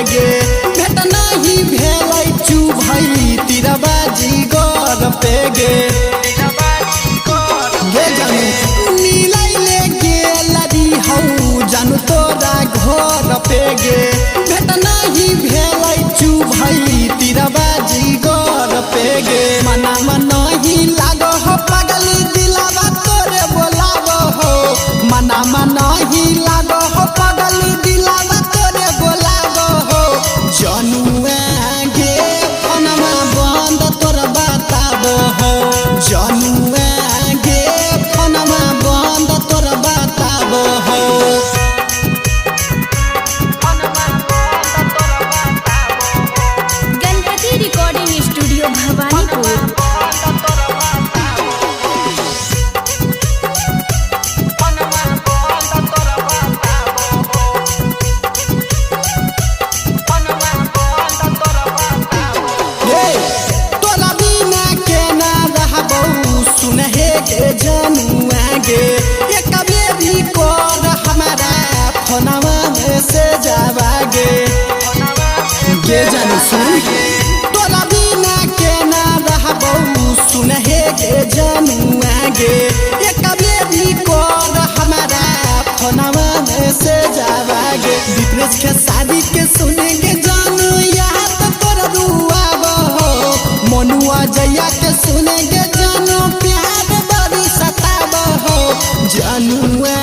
Paige भेट नहीं भेलै चुभई तिरबाजी गर पेगे गे जानू मिलैले गेल हौ जानू तोरा घर पेगे भेट नहीं भेलै चुभई तिरबाजी गर पेगे मना नहीं लाग हो पागल दिलावा तोरे बोलाव हो मना नहीं लाग हो पागल दिलावा तोरे बोलाव हो जनुआ गे फनमा बंद तोर बताब हो जनुआ गे फनमा बंद तोर बताब हो गणपति रिकॉर्डिंग स्टूडियो भवानीपुर। जनुआ गे एक बेरी कर हमारा फोनवा में से जावा गे गे जानू सुन तोरा बिना के ना रहबौ सुन हे गे जनुआ गे एक बेरी कर हमारा फोनवा में से जावा गे विपनेश के शादी के सुनेंगे जानू यहाँ तो तोरा रुआब हो मनुआ जया के सुनेंगे जानू प्यार बड़ी सताब हो जनुआ